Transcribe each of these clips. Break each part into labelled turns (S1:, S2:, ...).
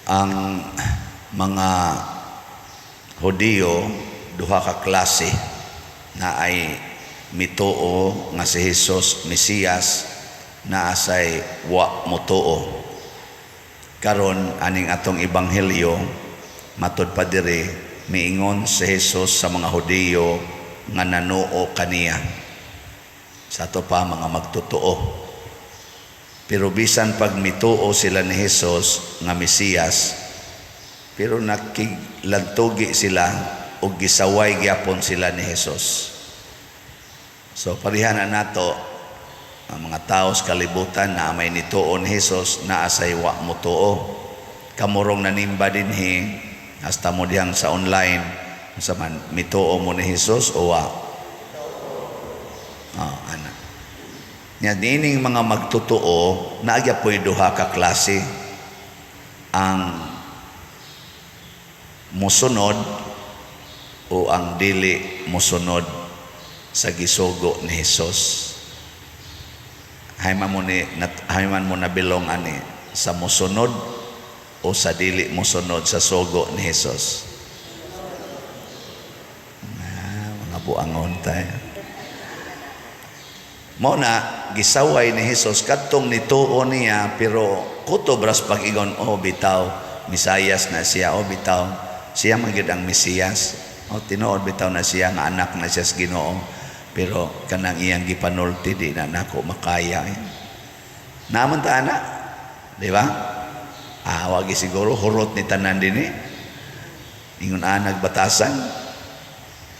S1: ang mga Hudiyo duha ka klase na ay mituo nga si Jesus Mesiyas na asay wa mutuo. Karon aning atong ebanghelyo matud pa diri miingon si Jesus sa mga Hudiyo nga nanuo kaniya. Sa ato pa mga magtutuo. Pero bisan pag mituo sila ni Jesus nga Mesiyas, pero nakiglantugi sila o gisaway gyapon sila ni Jesus. So parihan na nato ang mga tao sa kalibutan na may nituo ni Jesus na asay wa mutuo. Kamurong nanimba dinhi hasta mo diyang sa online sa man mituo mo ni Jesus o wa. Ana. Nya dining mga magtutuo naagya po'y duha ka klase ang musunod o ang dili musunod sa gisugo ni Jesus. Hayman mo na bilong ani sa musunod o sa dili musunod sa sugo ni Jesus. Mga buangon tayo. Mao na gisaway ni Jesus kadtong nituo niya pero kutob ras pag-ingon bitaw Mesiyas na siya bitaw siya man gyud ang Mesiyas tinuod bitaw na siya nga anak na siya sa Ginoo pero kanang iyang gipanulti di na nako makaya naman ta ana di ba wagi siguro hurot ni tanan dinhi ingon nagbatasan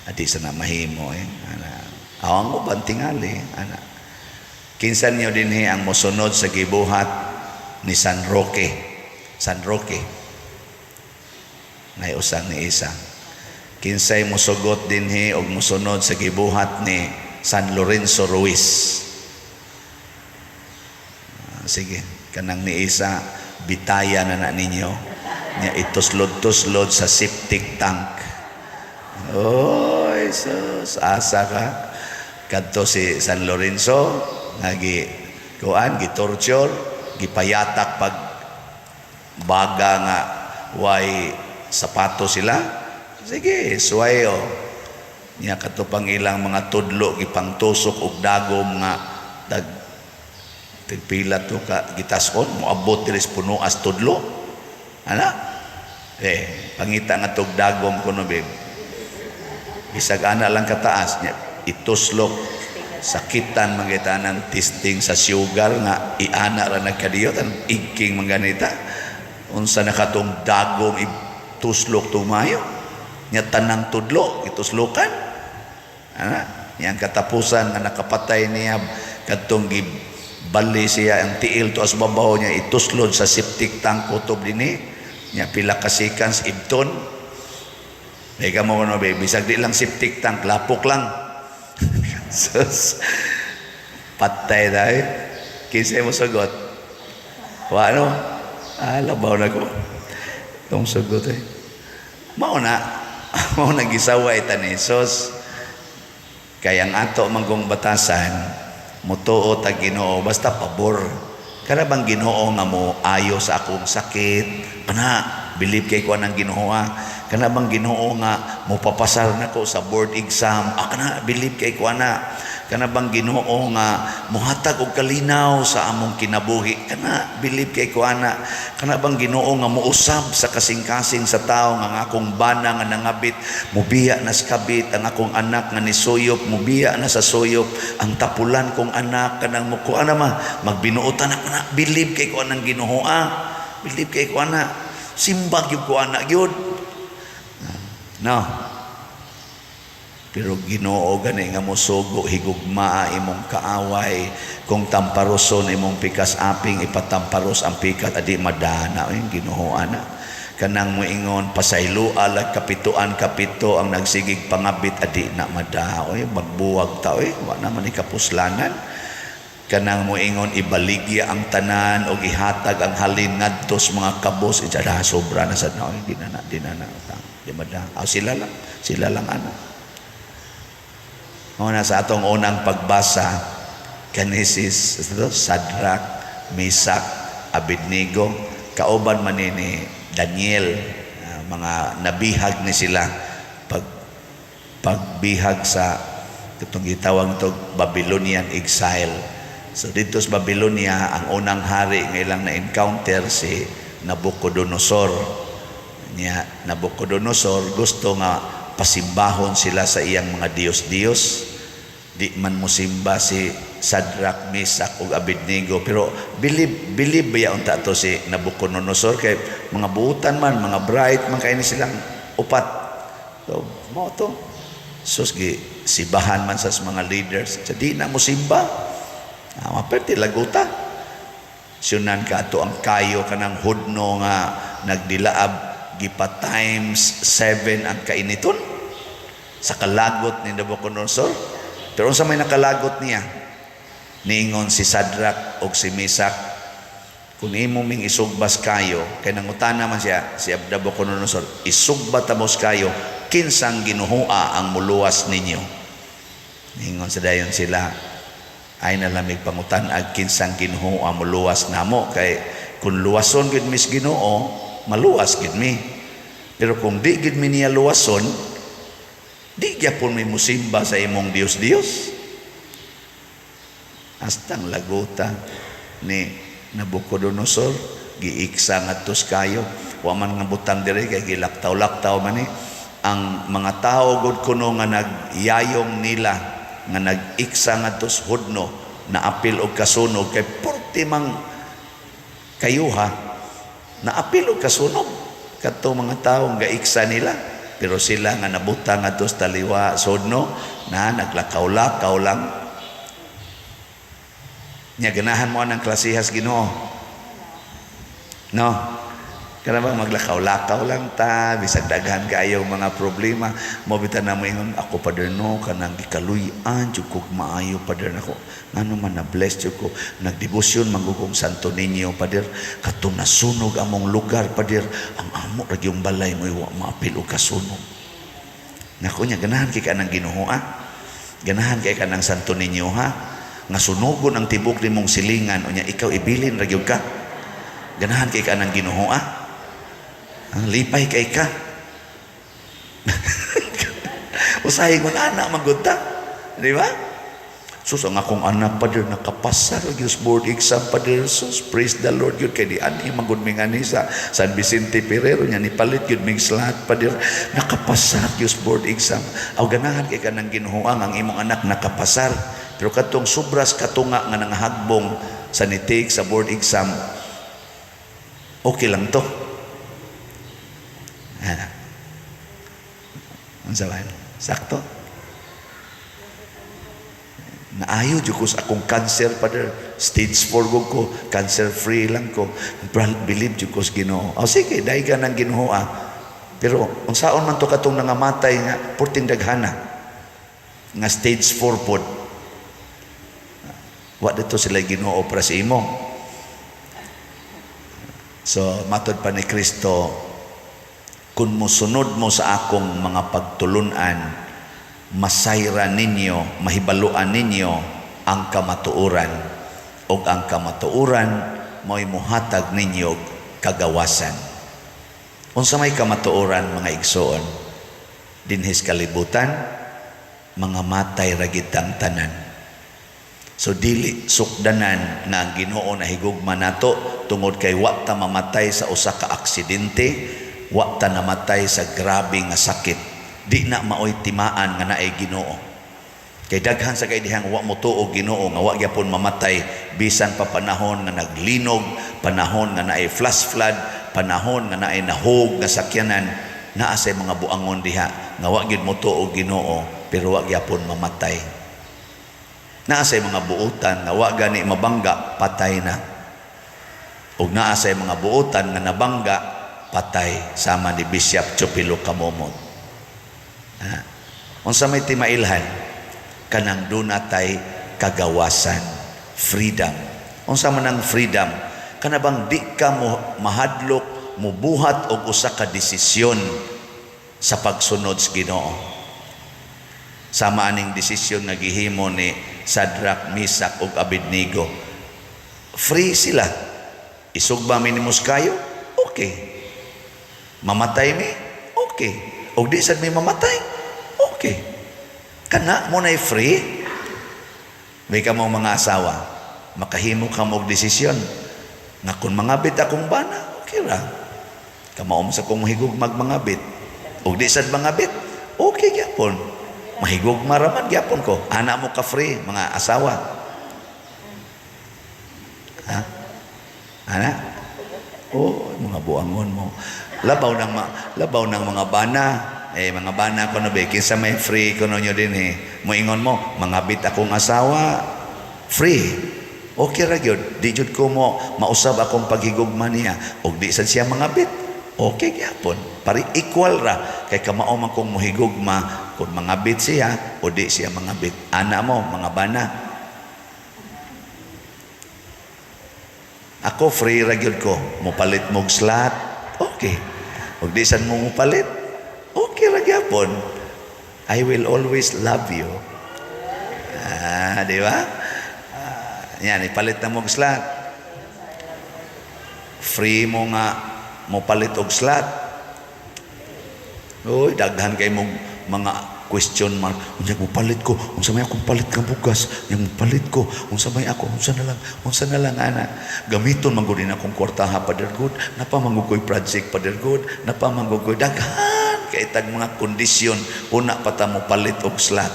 S1: adi sa na mahimo awang mo bantingali ana kinsan niyo dinhi ang mosunod sa gibuhat ni San Roque ngay usang ni isa kinsay mosugot dinhi og mosunod sa gibuhat ni San Lorenzo Ruiz sige kanang ni isa bitaya na ninyo nya ituslod-tuslod sa septic tank sus asa ka kadto si San Lorenzo gitorture gipayatak pag baga nga way sapato sila sige suwayo niya katupang ilang mga tudlo gipangtusok og dagom nga tigpila to ka gitaskon moabot diri sa puno as tudlo ana pangita nga tog dagom kuno bib bisag ana lang kataas niya ituslok sakitan mangita ng testing sa sugar nga iana ra nagkadiyot ang iking mangganita unsa nakatong dagom ituslok tumayo nya tanang tudlo ituslokan ana yang katapusan nga nakapatay niya kadtong gibali siya ang tiil to as babaw niya ituslod sa septic tank kutob dinhi nya pila ka seconds ibton ika mo no bisag di lang septic tank lapok lang sus patay tayo kinsay mo sagot wano labaw na ko itong sagot mao na gisaway ta ni Jesus kaya ang ato manggong batasan mutuo ta Ginoo basta pabor kada bang Ginoo nga mo ayo sa akong sakit believe kay ko anang Ginoo kana bang Ginoo nga mopapasar nako sa board exam kana believe kay ko kana bang Ginoo nga mohatag og kalinaw sa among kinabuhi kana believe kay ko kana bang Ginoo nga mousab sa kasing-kasing sa tao nga akong bana nga nangabit mubiya na sa kabit ang akong anak nga nisuyop mubiya na sa suyop ang tapulan kong anak kanang muko magbinuotan na believe kay ko anang Ginoo believe kay ko simbag yung ko gyud no pero Ginoo gani nga mosugo higugma imong kaaway kung tamparoson imong pikas aping ipatamparos ang pikat adi madana Ginoo kanang moingon pasaylo alag kapito ang nagsigig pangabit adi na mada magbuwag ta wa naman ikapuslanan kanang moingon ibaligya ang tanan o ihatag ang halin ngadto sa mga kabos ijada sobra na sad di na di mada sila lang Una sa atong unang pagbasa Genesis Sadrak, Misak, Abednego kauban man ni Daniel, mga nabihag ni sila pagbihag sa itong gitawag ito Babylonian exile. So dito sa Babylonia, ang unang hari nga ilang na-encounter si Nabucodonosor. Nabucodonosor gusto nga pasimbahon sila sa iyang mga Diyos-Diyos. Di man musimba si Shadrach, Meshach ug Abednego, pero believe ba unta to si Nabucodonosor kay mga buutan man, mga bright man kay ni silang upat. So mo to sus sibahan man sa mga leaders, so di na musimba. Maperti laguta. Sunan ka ato ang kayo kanang hudno nga nagdilaab gipa times 7 ang kainiton sa kalagot ni Nabucodonosor. Pero unsa may nakalagot niya? Niingon si Shadrach o si Meshach, kung imo ming isugbas kayo, kay nangutana man siya, si Nabucodonosor, isugba tamos kayo, kinsang ginuhua ang muluwas ninyo. Niingon sa dayon sila, ay nalamig pangutan ag kinsang ginuhua muluwas namo, kay kung luwason gid mis Ginoo, maluwas gid mi. Pero kung di gid mi niya luwason, di gyapon may musimba sa imong Dios-Dios. Hastang laguta ni Nabucodonosor, giiksa ngadtos kayo, wa man nga butang diri kay gilaktaw-laktaw man ni ang mga tao gud kuno nga nagyayong nila nga nag-iksa ngadtos hudno na apil og kasunog kay porti mang kayuha na apil og kasunog kadto mga tawo nga iksa nila. Pero sila nga nabutang atos taliwa sodno na naglakaw-lakaw lang. Nya ganahan mo ang klasihas Ginoo. No? Kana bang maglakaw-lakaw lang ta, bisag daghan kayo mga problema, mo bitan na mo ingon ako Padre no kanang gikaluy-an jud ko maayo Padre nako. Ngano man na bless jud ko nagdebosyon manggugong Santo Niño Padre kadto nasunog among lugar Padre ang amo ra yung balay mo wa maapil og kasunog. Nako nya ganahan kay kanang Ginoo ganahan kay kanang Santo Niño nga sunugon ang tibok nimong silingan unya ikaw ibilin ra gyud ka. Ganahan kay kanang Ginoo lipay kay ka. Usahay ko na anak maggunta. Di ba? Sus, ang akong anak pa din nakapasar. Diyos board exam pa din. Sus, praise the Lord. Yun kay di ani magundming ani sa San Vicente Ferrero niya. Nipalit yun ming slat pa din. Nakapasar Diyos board exam. Aw ganahan kay ka ng Ginoo ang imong anak nakapasar. Pero katong sobras katunga nga nangahagbong sa nitik sa board exam, okay lang to. Ang sabahan, sakto. Naayo jud ko sa akong cancer Padre, stage 4 ko, cancer free lang ko. Believe jud ko sa Ginoo. O sige, dahil ka ng Ginoo Pero unsaon man to katong nangamatay nga purting daghana nga stage 4 pod. Wa dito sila Ginoo para sa imo. So matod pa ni Kristo, kung musunod mo sa akong mga pagtulunan, masayra ninyo, mahibaluan ninyo ang kamatuoran, o ang kamatuoran mo'y muhatag ninyo kagawasan. Unsa may kamatuoran mga igsoon? Dinhis kalibutan, mga matay ragitang tanan. So dili sukdanan nga ang Ginoo na higugma nato tungod kay wa ta mamatay sa usa ka aksidente, wa ta namatay sa grabe nga sakit, di na maoy timaan nga naay Ginoo. Kay daghan sa kay dihang wa mo tuo Ginoo nga wa gyapon mamatay bisan pa panahon nga naglinog, panahon nga naay flash flood, panahon nga naay nahog nga sakyanan, naa say mga buangon diha nga wa gyud mo tuo Ginoo pero wa gyapon mamatay. Naa say mga buutan nga wa gani mabangga, patay na. Ug naa say mga buutan nga nabangga, patay, sama ni Bishop Chupilo Kamomot. Unsa may timailhan kanang dunatay kagawasan, freedom. Unsa man ang freedom? Kana bang di ka mo mahadlok, mubuhat og usa ka desisyon sa pagsunod sa Ginoo. Sama aning desisyon nga gihimo ni Shadrach, Meshach ug Abednego. Free sila. Isugba minimos kayo, okay. Mamatay mi, okay. Og di sad mi mamatay, okay. Kana mo na free. May ka mo mga asawa, makahimo ka mo desisyon nga kung mangabit akong bana, okay ra. Kamaom sa kong mahigugmag mangabit. Og di sad mangabit, okay gyapon. Mahigugma raman gyapon ko. Ana mo ka free mga asawa. Ha? Ana? Oh, mga buangon mo. Labaw ng mga bana. Mga bana ko na ba, kinsa may free ko nyo din moingon mo, mangabit akong asawa, free. Okay ra gyud. Di jud ko mo mausab akong paghigugma niya. Og di sad siya mangabit. Okay gyapon. Pari equal ra. Kay kamao man kong mohigugma kung mangabit siya o di siya mangabit. Ana mo, mga bana. Ako free ra gyud ko. Mupalit mog slot. Okay. Og di sad mo mupalit. Okay ra gyapon. I will always love you. Di ba? Yan, ipalit na mo slot. Free mo nga mo palit og slot. Uy, daghan kay mo mga question mark. Unya mo palit ko, unsa may akong palit nga bugas, yang palit ko, unsa may ako, unsa na lang ana. Gamiton man gud akong kwartaha Father God, napamangugoy project Father God, napamangugoy daghan kay tag mga kondisyon una pa ta mo palit og slot.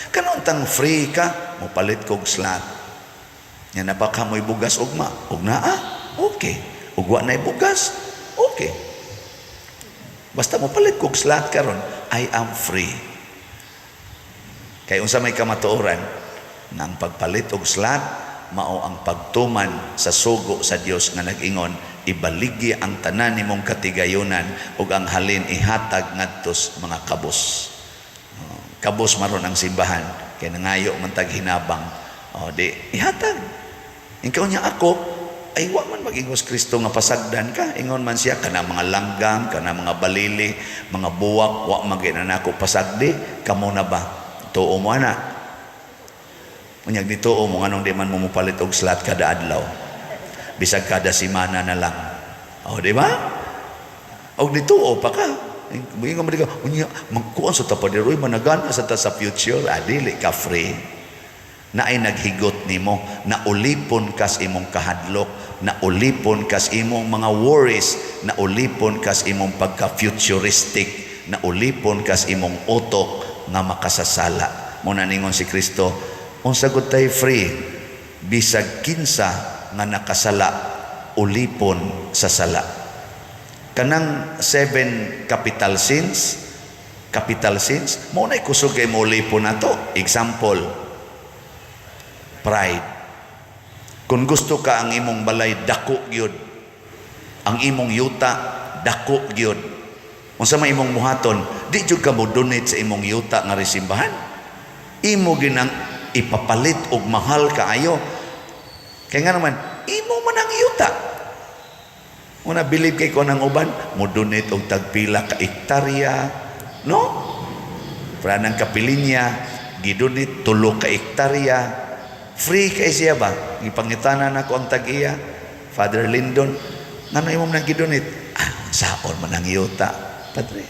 S1: Kanon tang free ka, mo palit kog slot. Nya napaka mo'y bugas ugma, ug naa, okay. Ug wa nay bugas, okay. Basta mo palit kog slot karon, I am free. Kay unsa may kamatuoran nang pagpalit og slot mao ang pagtuman sa sugo sa Dios nga nag-ingon, ibaligi ang tanan nimong katigayunan ug ang halin ihatag ngadtos mga kabos. Kabos maron ang simbahan kay nangayo man tag hinabang. Di ihatag. Ikaw niya ako ay wa man mag-ingos Kristo nga pasagdan ka. Ingon man siya kana mga langgam, kana mga balili, mga buwak, wa maginan ako pasagdi. Kamo na ba? Tuo mo ana. Unyag dituo mo nganong di man mo mupalit og slot kada adlaw. Bisag kada semana na lang. Di ba? Og dituo pa ka. Ingon man ka, unya magkuan sa tapadiroy managana sa ta sa future, dili ka free. Na ay naghigot nimo, na ulipon kas imong kahadlok, na ulipon kas imong mga worries, na ulipon kas imong pagka-futuristic, na ulipon kas imong utok nga makasasala. Muna ningon si Kristo, unsa gud tay free, bisag kinsa nga nakasala, ulipon sa sala. Kanang 7 capital sins, mo na kusog kay mo ulipon na to. Example, pride. Kung gusto ka ang imong balay dako gyud, ang imong yuta dako gyud, unsa may imong muhaton, di jud ka mo donate sa imong yuta nga resimbahan. Imo ginang ipapalit og mahal kaayo. Kaya nga naman, imo man ang yuta. Una believe kay ko nang uban, mo donate og tagpila ka hektarya, no? Para nang kapilinya, gidonate 3 ka hektarya. Free kay siya ba? Ipangitanan ako ang tag-iya, Father Lindon, ngano imong nang gidonate? Saon man ang yuta, Padre.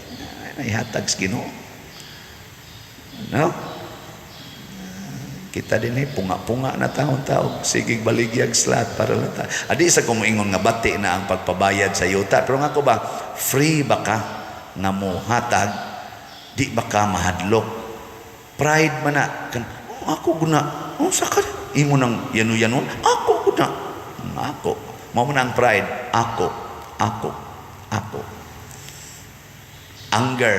S1: Ihatag sa Ginoo. No? Kita din punga-punga na taon-taon. Sige, baligyag slot para lang ta. Adi sa kumuingon nga bati na ang pagpabayad sa yuta. Pero nga ko ba, free ba ka nga mo hatag? Di ba ka mahadlok? Pride man na. Ako guna. Sa ka? Imo nang yanu-yanon. Ako guna. Ako. Mo man ang pride. Ako. Anger.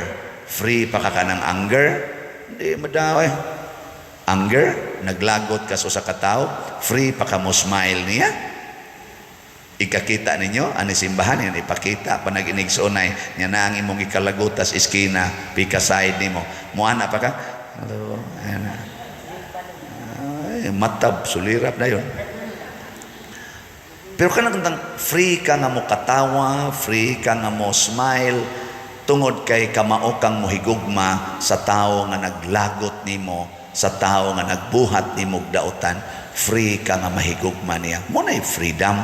S1: Free pa ka ng anger? Di madaway. Anger, naglagot ka sa katao, free pa ka mo smile niya. Ikakita ninyo, ani simbahan yan, ipakita, panaginig sa unay, niya na ang imong ikalagutas iskina, pika side nimo. Muana pa ka? Hello, ana. Matab, sulirap na yun. Pero kanang free ka nga mo katawa, free ka nga mo smile, tungod kay kamao kang mohigugma sa tao nga naglagot nimo, sa tao nga nagbuhat ni mugdautan, free ka nga mahigugma niya. Mo na'y freedom.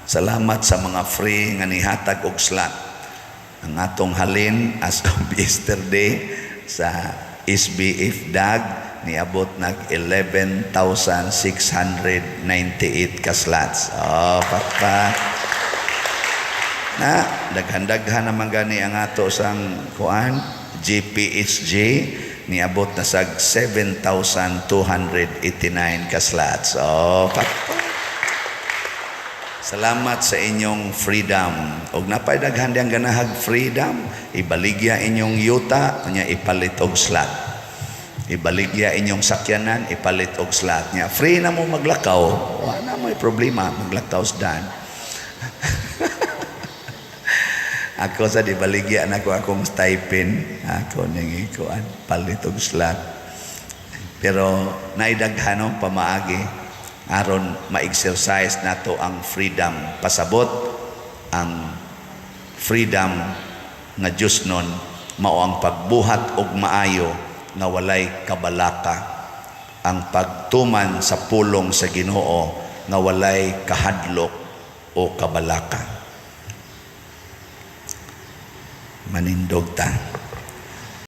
S1: Salamat sa mga free nga nihatag og slot. Ang atong halin as of yesterday sa SBF DAG niabot nag 11,698 ka slots. Oh, papa. Na daghan-daghan naman gani ang ato sang kuan GPHJ niabot na sag 7,289 ka slots. Oh, papa. Salamat sa inyong freedom. Og napay daghan diyang ganahag freedom, ibaligya inyong yuta, nya ipalit og slot. Ibaligya inyong sakyanan, ipalit og slot niya. Free na mo maglakaw, wala may problema maglakaw sa ako sa di baligya na ko akong stipend, ako ning ikuan palit og slot. Pero naidaghanong pamaagi aron ma-exercise nato ang freedom. Pasabot ang freedom nga Diyos nun mao ang pagbuhat og maayo nga walay kabalaka, ang pagtuman sa pulong sa Ginoo nga walay kahadlok o kabalaka. Manindog ta.